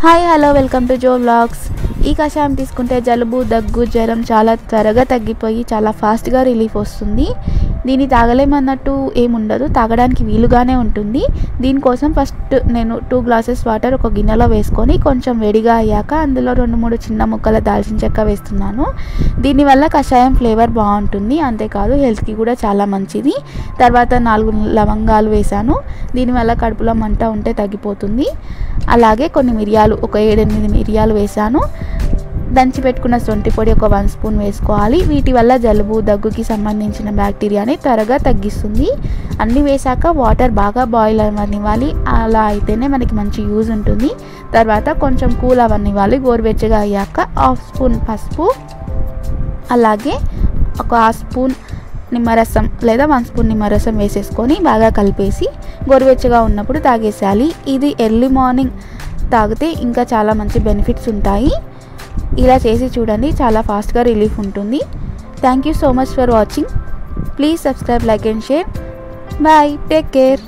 Hi hello welcome to Jo vlogs. ఈ కషాయం తీసుకుంటే జలుబు దగ్గు జ్వరం చాలా త్వరగా తగ్గిపోయి చాలా ఫాస్ట్గా రిలీఫ్ వస్తుంది. దీన్ని తాగలేమన్నట్టు ఏముండదు, తాగడానికి వీలుగానే ఉంటుంది. దీనికోసం ఫస్ట్ నేను 2 గ్లాసెస్ వాటర్ ఒక గిన్నెలో వేసుకొని కొంచెం వేడిగా అయ్యాక అందులో 2-3 చిన్న ముక్కల దాల్చిన చెక్క వేస్తున్నాను. దీనివల్ల కషాయం ఫ్లేవర్ బాగుంటుంది, అంతేకాదు హెల్త్కి కూడా చాలా మంచిది. తర్వాత 4 లవంగాలు వేసాను. దీనివల్ల కడుపులో మంట ఉంటే తగ్గిపోతుంది. అలాగే కొన్ని మిరియాలు, ఒక 7-8 మిరియాలు వేసాను. దంచి పెట్టుకున్న శొంఠి పొడి ఒక 1 స్పూన్ వేసుకోవాలి. వీటి వల్ల జలుబు దగ్గుకి సంబంధించిన బ్యాక్టీరియాని త్వరగా తగ్గిస్తుంది. అన్నీ వేసాక వాటర్ బాగా బాయిల్ అవ్వనివ్వాలి. అలా అయితేనే మనకి మంచి యూజ్ ఉంటుంది. తర్వాత కొంచెం కూల్ అవ్వనివ్వాలి. గోరువెచ్చగా అయ్యాక 1/2 స్పూన్ పసుపు, అలాగే ఒక 1/2 స్పూన్ నిమ్మరసం లేదా 1 స్పూన్ నిమ్మరసం వేసేసుకొని బాగా కలిపేసి గోరువెచ్చగా ఉన్నప్పుడు తాగేసేయాలి. ఇది ఎర్లీ మార్నింగ్ తాగితే ఇంకా చాలా మంచి బెనిఫిట్స్ ఉంటాయి. ఇలా చేసి చూడండి, చాలా ఫాస్ట్గా రిలీఫ్ ఉంటుంది. Thank you so much for watching. Please subscribe, like and share. Bye, take care.